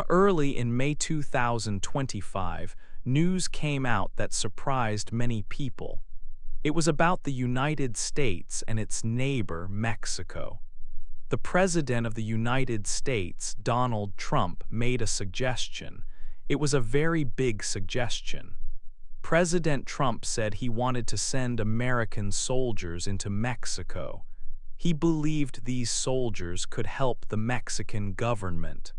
Early in May 2025, news came out that surprised many people. It was about the United States and its neighbor, Mexico. The President of the United States, Donald Trump, made a suggestion. It was a very big suggestion. President Trump said he wanted to send American soldiers into Mexico. He believed these soldiers could help the Mexican government.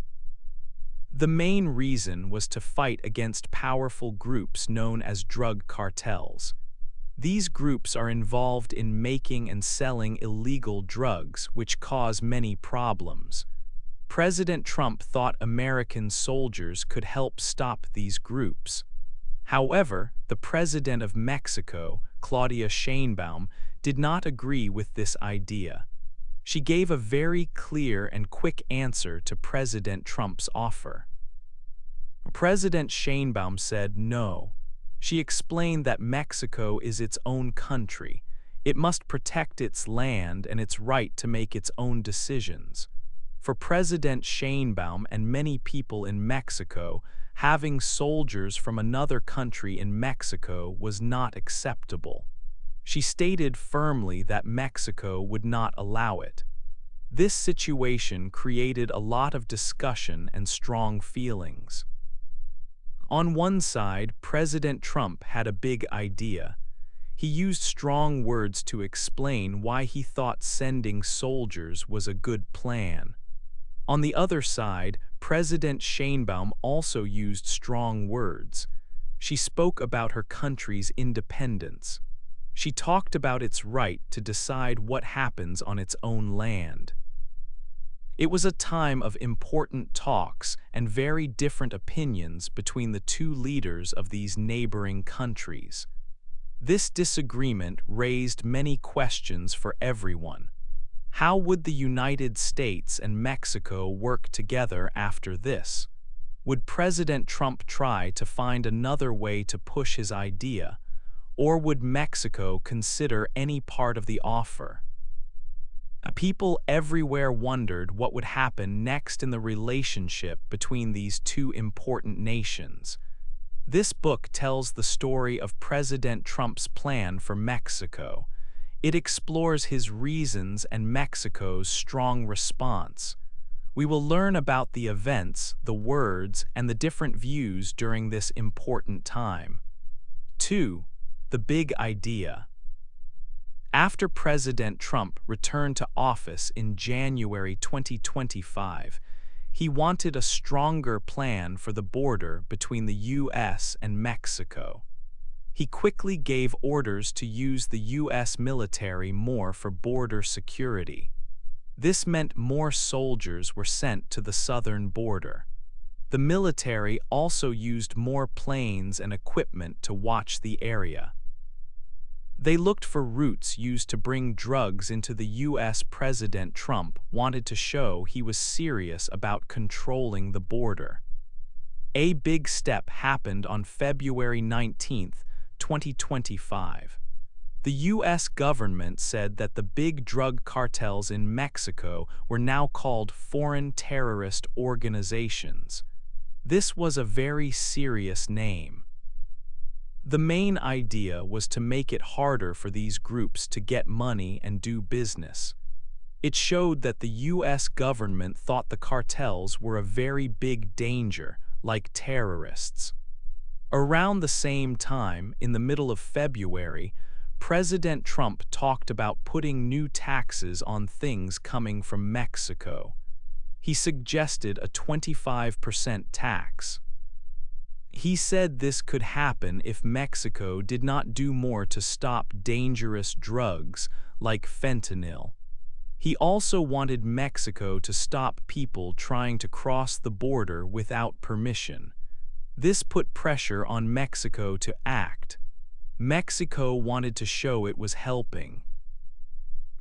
The main reason was to fight against powerful groups known as drug cartels. These groups are involved in making and selling illegal drugs, which cause many problems. President Trump thought American soldiers could help stop these groups. However, the President of Mexico, Claudia Sheinbaum, did not agree with this idea. She gave a very clear and quick answer to President Trump's offer. President Sheinbaum said no. She explained that Mexico is its own country. It must protect its land and its right to make its own decisions. For President Sheinbaum and many people in Mexico, having soldiers from another country in Mexico was not acceptable. She stated firmly that Mexico would not allow it. This situation created a lot of discussion and strong feelings. On one side, President Trump had a big idea. He used strong words to explain why he thought sending soldiers was a good plan. On the other side, President Sheinbaum also used strong words. She spoke about her country's independence. She talked about its right to decide what happens on its own land. It was a time of important talks and very different opinions between the two leaders of these neighboring countries. This disagreement raised many questions for everyone. How would the United States and Mexico work together after this? Would President Trump try to find another way to push his idea? Or would Mexico consider any part of the offer? People everywhere wondered what would happen next in the relationship between these two important nations. This book tells the story of President Trump's plan for Mexico. It explores his reasons and Mexico's strong response. We will learn about the events, the words, and the different views during this important time. 2. The big idea. After President Trump returned to office in January 2025, he wanted a stronger plan for the border between the U.S. and Mexico. He quickly gave orders to use the U.S. military more for border security. This meant more soldiers were sent to the southern border. The military also used more planes and equipment to watch the area. They looked for routes used to bring drugs into the U.S. President Trump wanted to show he was serious about controlling the border. A big step happened on February 19, 2025. The U.S. government said that the big drug cartels in Mexico were now called foreign terrorist organizations. This was a very serious name. The main idea was to make it harder for these groups to get money and do business. It showed that the U.S. government thought the cartels were a very big danger, like terrorists. Around the same time, in the middle of February, President Trump talked about putting new taxes on things coming from Mexico. He suggested a 25% tax. He said this could happen if Mexico did not do more to stop dangerous drugs like fentanyl. He also wanted Mexico to stop people trying to cross the border without permission. This put pressure on Mexico to act. Mexico wanted to show it was helping.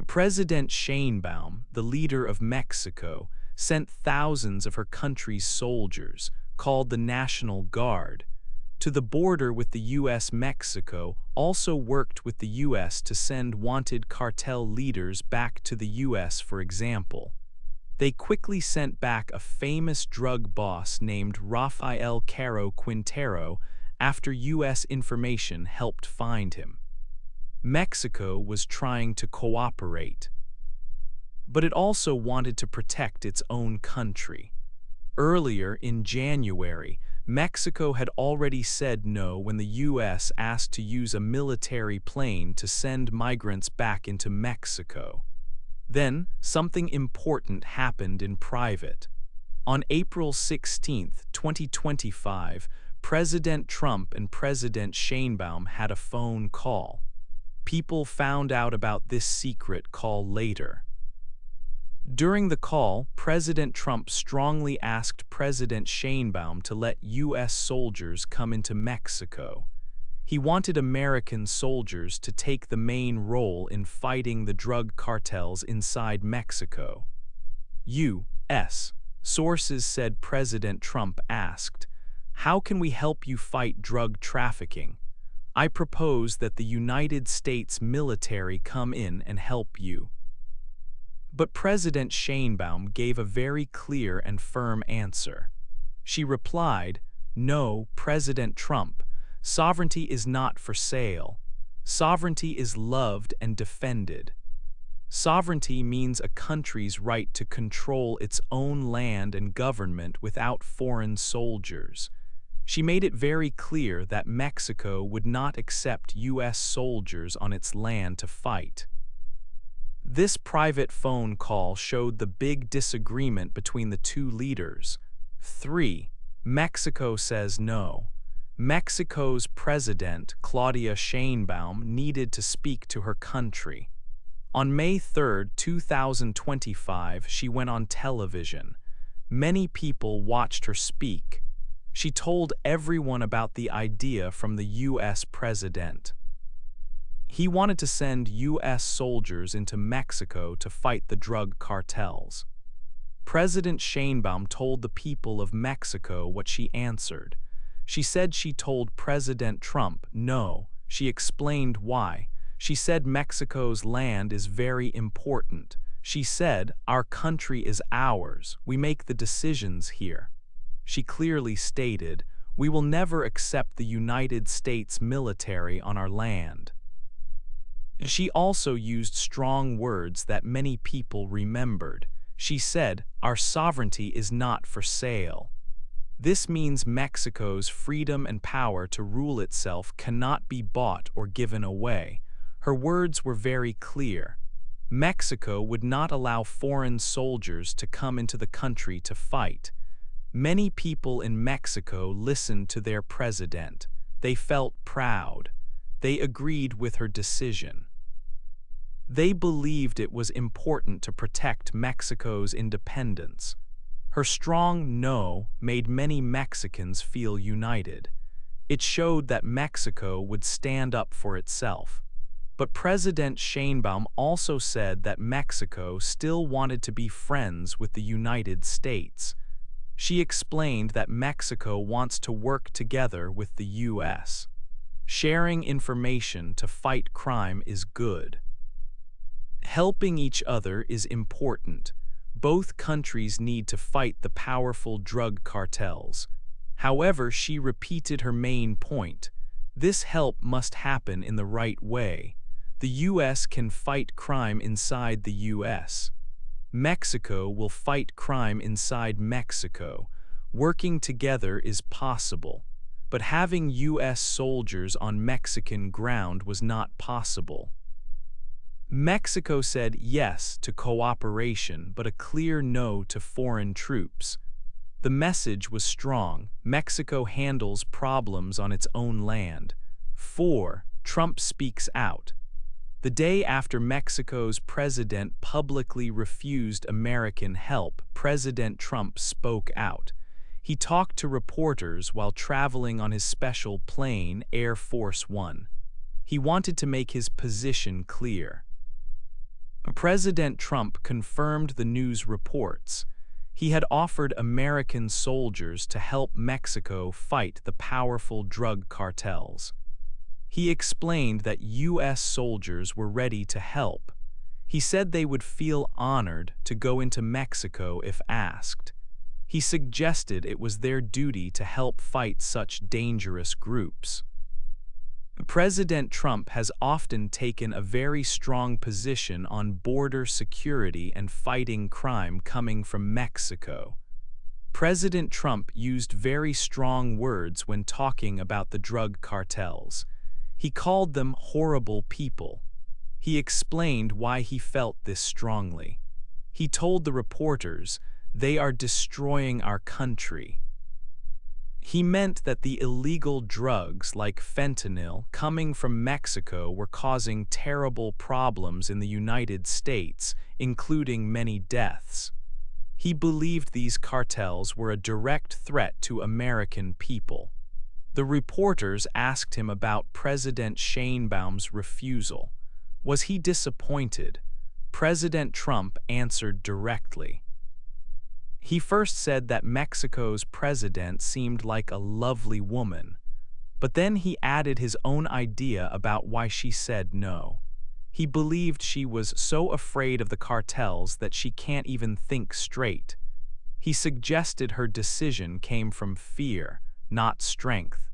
President Sheinbaum, the leader of Mexico, sent thousands of her country's soldiers, called the National Guard, to the border with the U.S. Mexico also worked with the U.S. to send wanted cartel leaders back to the U.S. For example. They quickly sent back a famous drug boss named Rafael Caro Quintero after U.S. information helped find him. Mexico was trying to cooperate, but it also wanted to protect its own country. Earlier in January, Mexico had already said no when the U.S. asked to use a military plane to send migrants back into Mexico. Then, something important happened in private. On April 16, 2025, President Trump and President Sheinbaum had a phone call. People found out about this secret call later. During the call, President Trump strongly asked President Sheinbaum to let U.S. soldiers come into Mexico. He wanted American soldiers to take the main role in fighting the drug cartels inside Mexico. U.S. sources said President Trump asked, "How can we help you fight drug trafficking? I propose that the United States military come in and help you." But President Sheinbaum gave a very clear and firm answer. She replied, "No, President Trump, sovereignty is not for sale. Sovereignty is loved and defended. Sovereignty means a country's right to control its own land and government without foreign soldiers." She made it very clear that Mexico would not accept U.S. soldiers on its land to fight. This private phone call showed the big disagreement between the two leaders. 3. Mexico says no. Mexico's president, Claudia Sheinbaum, needed to speak to her country. On May 3, 2025, she went on television. Many people watched her speak. She told everyone about the idea from the U.S. president. He wanted to send U.S. soldiers into Mexico to fight the drug cartels. President Sheinbaum told the people of Mexico what she answered. She said she told President Trump no. She explained why. She said Mexico's land is very important. She said, "Our country is ours. We make the decisions here." She clearly stated, "We will never accept the United States military on our land." She also used strong words that many people remembered. She said, "Our sovereignty is not for sale." This means Mexico's freedom and power to rule itself cannot be bought or given away. Her words were very clear. Mexico would not allow foreign soldiers to come into the country to fight. Many people in Mexico listened to their president. They felt proud. They agreed with her decision. They believed it was important to protect Mexico's independence. Her strong no made many Mexicans feel united. It showed that Mexico would stand up for itself. But President Sheinbaum also said that Mexico still wanted to be friends with the United States. She explained that Mexico wants to work together with the U.S. Sharing information to fight crime is good. Helping each other is important. Both countries need to fight the powerful drug cartels. However, she repeated her main point. This help must happen in the right way. The U.S. can fight crime inside the U.S. Mexico will fight crime inside Mexico. Working together is possible. But having U.S. soldiers on Mexican ground was not possible. Mexico said yes to cooperation, but a clear no to foreign troops. The message was strong. Mexico handles problems on its own land. 4. Trump speaks out. The day after Mexico's president publicly refused American help, President Trump spoke out. He talked to reporters while traveling on his special plane, Air Force One. He wanted to make his position clear. President Trump confirmed the news reports. He had offered American soldiers to help Mexico fight the powerful drug cartels. He explained that U.S. soldiers were ready to help. He said they would feel honored to go into Mexico if asked. He suggested it was their duty to help fight such dangerous groups. President Trump has often taken a very strong position on border security and fighting crime coming from Mexico. President Trump used very strong words when talking about the drug cartels. He called them horrible people. He explained why he felt this strongly. He told the reporters, "They are destroying our country." He meant that the illegal drugs like fentanyl coming from Mexico were causing terrible problems in the United States, including many deaths. He believed these cartels were a direct threat to American people. The reporters asked him about President Sheinbaum's refusal. Was he disappointed? President Trump answered directly. He first said that Mexico's president seemed like a lovely woman, but then he added his own idea about why she said no. He believed she was so afraid of the cartels that she can't even think straight. He suggested her decision came from fear, not strength.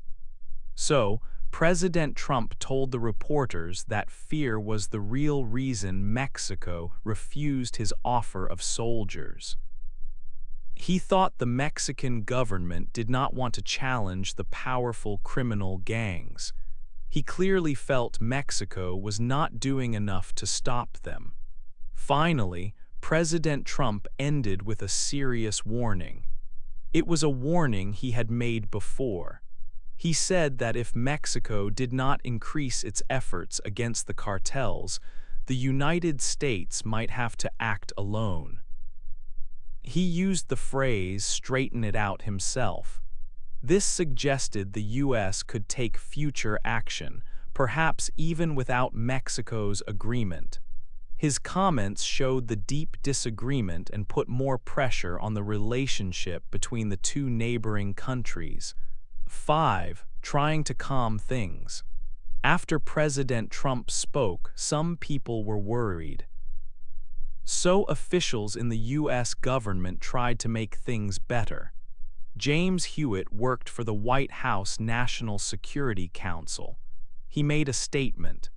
So, President Trump told the reporters that fear was the real reason Mexico refused his offer of soldiers. He thought the Mexican government did not want to challenge the powerful criminal gangs. He clearly felt Mexico was not doing enough to stop them. Finally, President Trump ended with a serious warning. It was a warning he had made before. He said that if Mexico did not increase its efforts against the cartels, the United States might have to act alone. He used the phrase "straighten it out" himself. This suggested the U.S. could take future action, perhaps even without Mexico's agreement. His comments showed the deep disagreement and put more pressure on the relationship between the two neighboring countries. 5. Trying to calm things. After President Trump spoke, some people were worried. So officials in the U.S. government tried to make things better. James Hewitt worked for the White House National Security Council. He made a statement.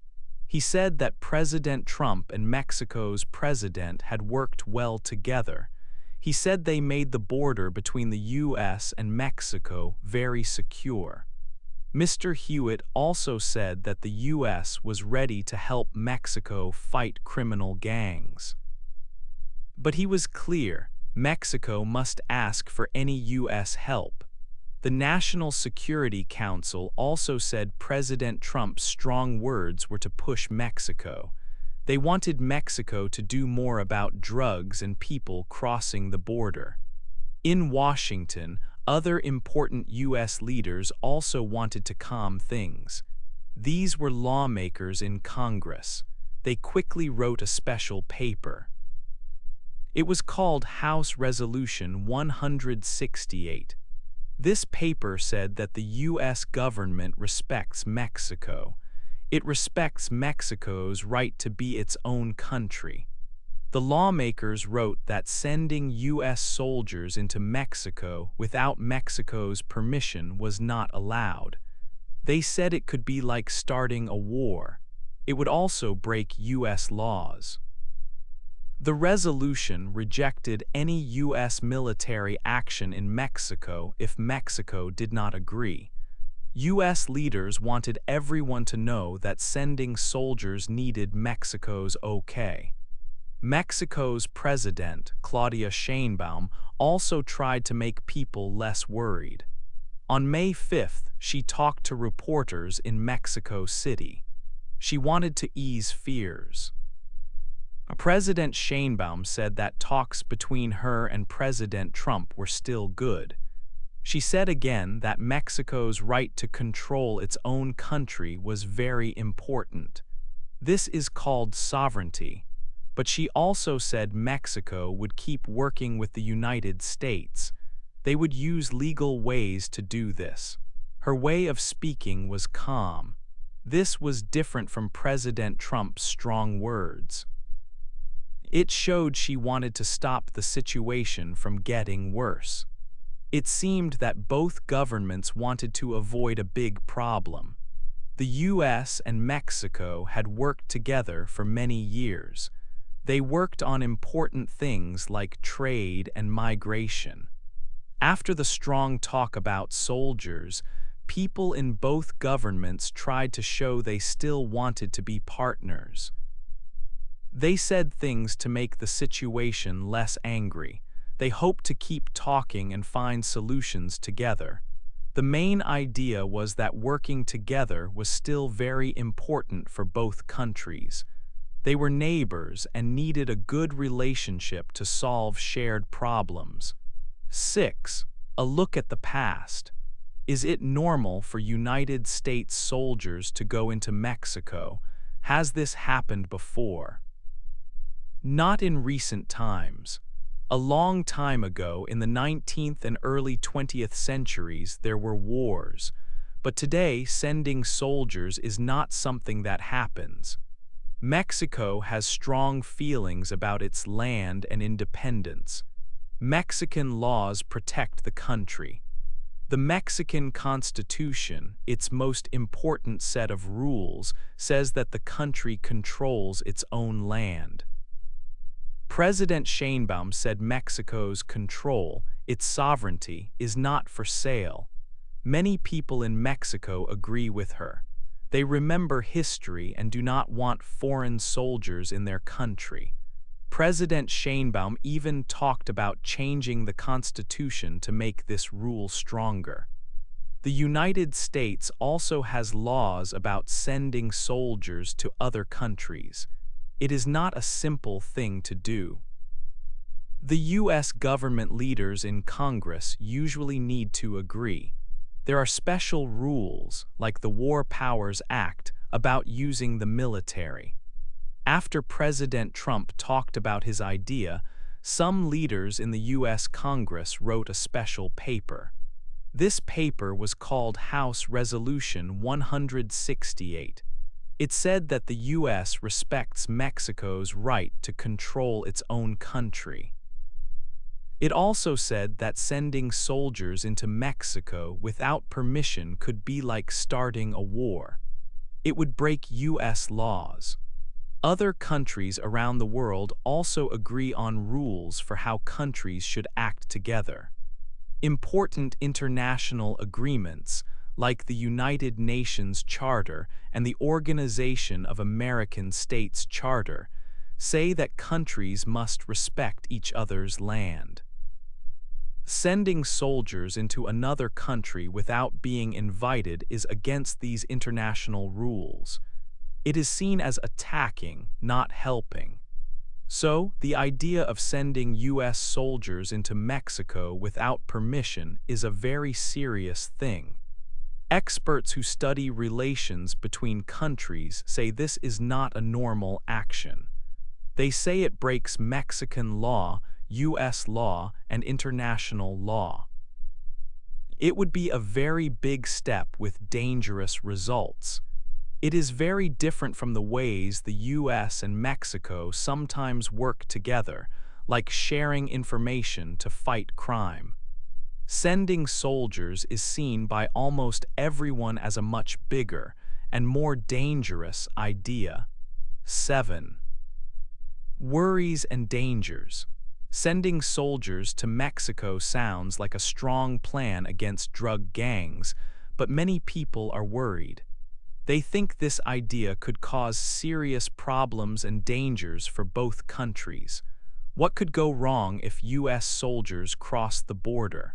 He said that President Trump and Mexico's president had worked well together. He said they made the border between the U.S. and Mexico very secure. Mr. Hewitt also said that the U.S. was ready to help Mexico fight criminal gangs. But he was clear, Mexico must ask for any U.S. help. The National Security Council also said President Trump's strong words were to push Mexico. They wanted Mexico to do more about drugs and people crossing the border. In Washington, other important U.S. leaders also wanted to calm things. These were lawmakers in Congress. They quickly wrote a special paper. It was called House Resolution 168. This paper said that the U.S. government respects Mexico. It respects Mexico's right to be its own country. The lawmakers wrote that sending U.S. soldiers into Mexico without Mexico's permission was not allowed. They said it could be like starting a war. It would also break U.S. laws. The resolution rejected any U.S. military action in Mexico if Mexico did not agree. U.S. leaders wanted everyone to know that sending soldiers needed Mexico's okay. Mexico's president, Claudia Sheinbaum, also tried to make people less worried. On May 5th, she talked to reporters in Mexico City. She wanted to ease fears. President Sheinbaum said that talks between her and President Trump were still good. She said again that Mexico's right to control its own country was very important. This is called sovereignty. But she also said Mexico would keep working with the United States. They would use legal ways to do this. Her way of speaking was calm. This was different from President Trump's strong words. It showed she wanted to stop the situation from getting worse. It seemed that both governments wanted to avoid a big problem. The US and Mexico had worked together for many years. They worked on important things like trade and migration. After the strong talk about soldiers, people in both governments tried to show they still wanted to be partners. They said things to make the situation less angry. They hoped to keep talking and find solutions together. The main idea was that working together was still very important for both countries. They were neighbors and needed a good relationship to solve shared problems. 6. A look at the past. Is it normal for United States soldiers to go into Mexico? Has this happened before? Not in recent times. A long time ago, in the 19th and early 20th centuries, there were wars. But today, sending soldiers is not something that happens. Mexico has strong feelings about its land and independence. Mexican laws protect the country. The Mexican Constitution, its most important set of rules, says that the country controls its own land. President Sheinbaum said Mexico's control, its sovereignty, is not for sale. Many people in Mexico agree with her. They remember history and do not want foreign soldiers in their country. President Sheinbaum even talked about changing the Constitution to make this rule stronger. The United States also has laws about sending soldiers to other countries. It is not a simple thing to do. The U.S. government leaders in Congress usually need to agree. There are special rules, like the War Powers Act, about using the military. After President Trump talked about his idea, some leaders in the U.S. Congress wrote a special paper. This paper was called House Resolution 168. It said that the U.S. respects Mexico's right to control its own country. It also said that sending soldiers into Mexico without permission could be like starting a war. It would break U.S. laws. Other countries around the world also agree on rules for how countries should act together. Important international agreements, like the United Nations Charter and the Organization of American States Charter, say that countries must respect each other's land. Sending soldiers into another country without being invited is against these international rules. It is seen as attacking, not helping. So, the idea of sending U.S. soldiers into Mexico without permission is a very serious thing. Experts who study relations between countries say this is not a normal action. They say it breaks Mexican law, U.S. law, and international law. It would be a very big step with dangerous results. It is very different from the ways the U.S. and Mexico sometimes work together, like sharing information to fight crime. Sending soldiers is seen by almost everyone as a much bigger and more dangerous idea. 7. Worries and dangers. Sending soldiers to Mexico sounds like a strong plan against drug gangs, but many people are worried. They think this idea could cause serious problems and dangers for both countries. What could go wrong if U.S. soldiers cross the border?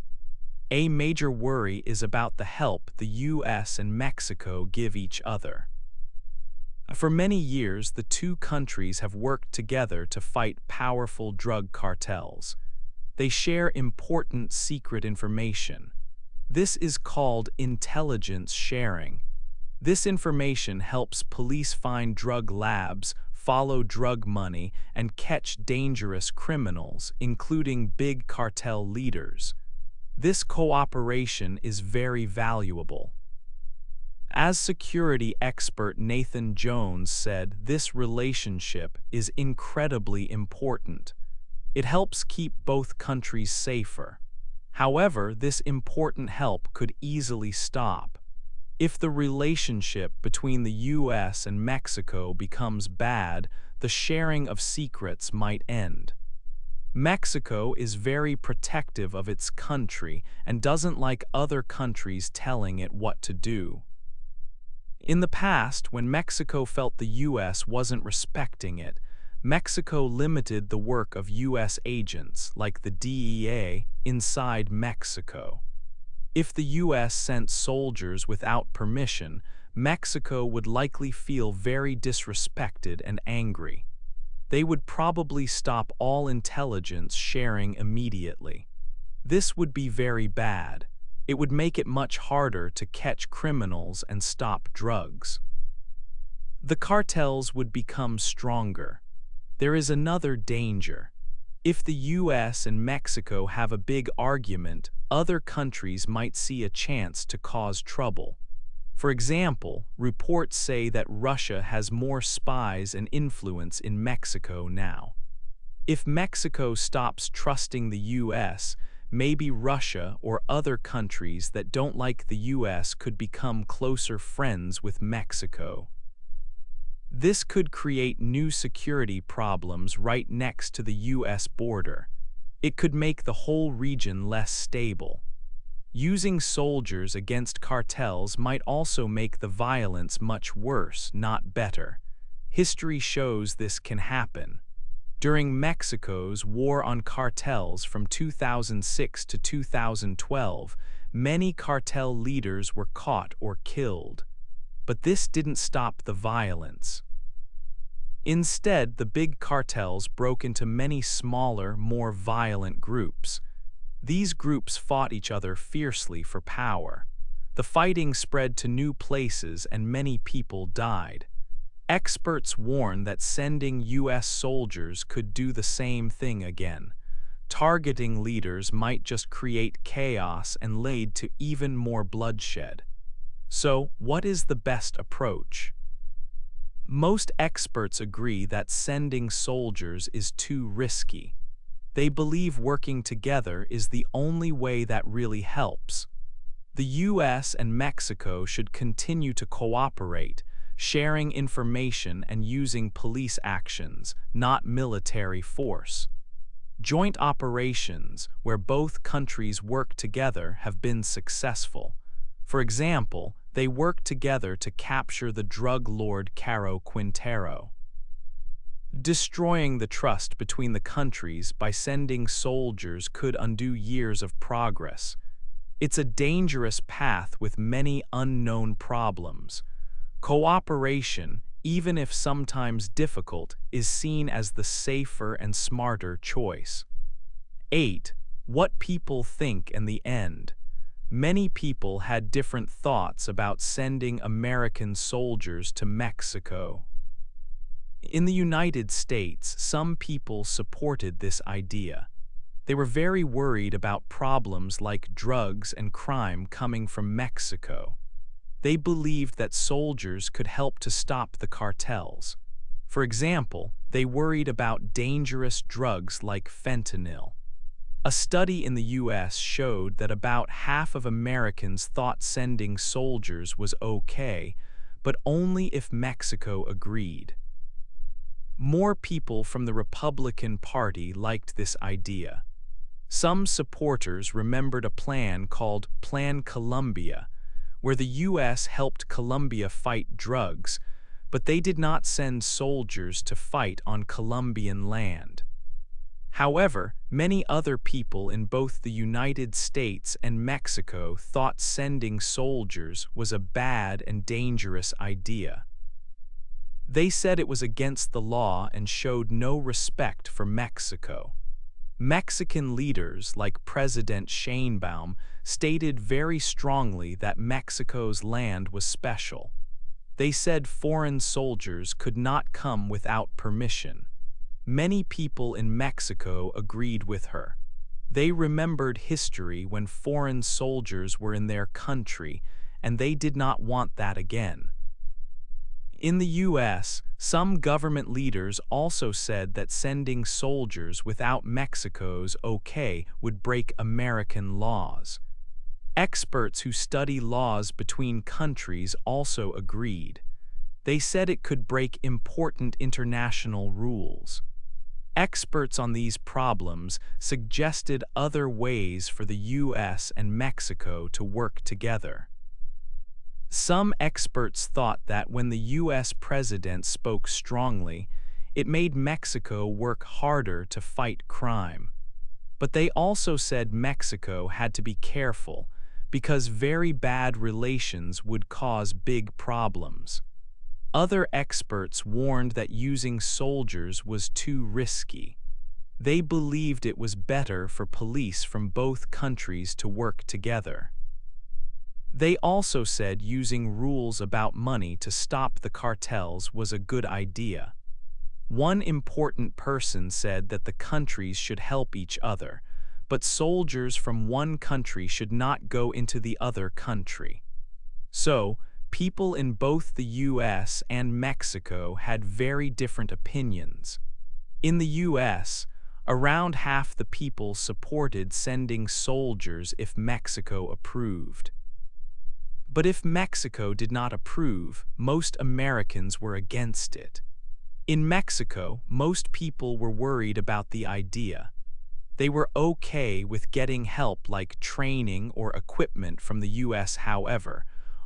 A major worry is about the help the U.S. and Mexico give each other. For many years, the two countries have worked together to fight powerful drug cartels. They share important secret information. This is called intelligence sharing. This information helps police find drug labs, follow drug money, and catch dangerous criminals, including big cartel leaders. This cooperation is very valuable. As security expert Nathan Jones said, this relationship is incredibly important. It helps keep both countries safer. However, this important help could easily stop. If the relationship between the US and Mexico becomes bad, the sharing of secrets might end. Mexico is very protective of its country and doesn't like other countries telling it what to do. In the past, when Mexico felt the US wasn't respecting it, Mexico limited the work of US agents, like the DEA, inside Mexico. If the US sent soldiers without permission, Mexico would likely feel very disrespected and angry. They would probably stop all intelligence sharing immediately. This would be very bad. It would make it much harder to catch criminals and stop drugs. The cartels would become stronger. There is another danger. If the US and Mexico have a big argument, other countries might see a chance to cause trouble. For example, reports say that Russia has more spies and influence in Mexico now. If Mexico stops trusting the US, maybe Russia or other countries that don't like the US could become closer friends with Mexico. This could create new security problems right next to the US border. It could make the whole region less stable. Using soldiers against cartels might also make the violence much worse, not better. History shows this can happen. During Mexico's war on cartels from 2006 to 2012, many cartel leaders were caught or killed. But this didn't stop the violence. Instead, the big cartels broke into many smaller, more violent groups. These groups fought each other fiercely for power. The fighting spread to new places and many people died. Experts warn that sending US soldiers could do the same thing again. Targeting leaders might just create chaos and lead to even more bloodshed. So, what is the best approach? Most experts agree that sending soldiers is too risky. They believe working together is the only way that really helps. The US and Mexico should continue to cooperate, sharing information and using police actions, not military force. Joint operations, where both countries work together, have been successful. For example, they worked together to capture the drug lord Caro Quintero. Destroying the trust between the countries by sending soldiers could undo years of progress. It's a dangerous path with many unknown problems. Cooperation, even if sometimes difficult, is seen as the safer and smarter choice. 8. What people think in the end. Many people had different thoughts about sending American soldiers to Mexico. In the United States, some people supported this idea. They were very worried about problems like drugs and crime coming from Mexico. They believed that soldiers could help to stop the cartels. For example, they worried about dangerous drugs like fentanyl. A study in the US showed that about half of Americans thought sending soldiers was okay, but only if Mexico agreed. More people from the Republican Party liked this idea. Some supporters remembered a plan called Plan Colombia, where the US helped Colombia fight drugs, but they did not send soldiers to fight on Colombian land. However, many other people in both the United States and Mexico thought sending soldiers was a bad and dangerous idea. They said it was against the law and showed no respect for Mexico. Mexican leaders like President Sheinbaum stated very strongly that Mexico's land was special. They said foreign soldiers could not come without permission. Many people in Mexico agreed with her. They remembered history when foreign soldiers were in their country, and they did not want that again. In the US, some government leaders also said that sending soldiers without Mexico's okay would break American laws. Experts who study laws between countries also agreed. They said it could break important international rules. Experts on these problems suggested other ways for the US and Mexico to work together. Some experts thought that when the US president spoke strongly, it made Mexico work harder to fight crime. But they also said Mexico had to be careful because very bad relations would cause big problems. Other experts warned that using soldiers was too risky. They believed it was better for police from both countries to work together. They also said using rules about money to stop the cartels was a good idea. One important person said that the countries should help each other, but soldiers from one country should not go into the other country. So, people in both the US and Mexico had very different opinions. In the US, around half the people supported sending soldiers if Mexico approved. But if Mexico did not approve, most Americans were against it. In Mexico, most people were worried about the idea. They were okay with getting help like training or equipment from the US. However,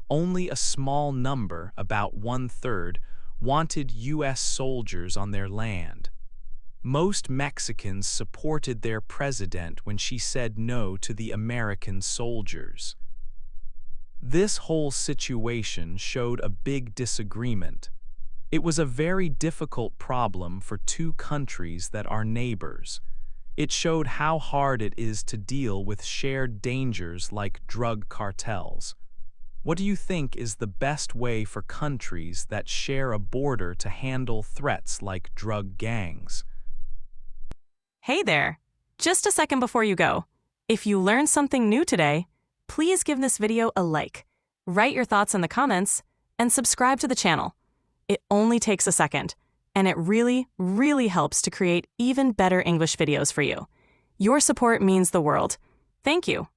only a small number, about 1/3, wanted US soldiers on their land. Most Mexicans supported their president when she said no to the American soldiers. This whole situation showed a big disagreement. It was a very difficult problem for two countries that are neighbors. It showed how hard it is to deal with shared dangers like drug cartels. What do you think is the best way for countries that share a border to handle threats like drug gangs? Hey there! Just a second before you go. If you learned something new today, please give this video a like, write your thoughts in the comments, and subscribe to the channel. It only takes a second, and it really, really helps to create even better English videos for you. Your support means the world. Thank you.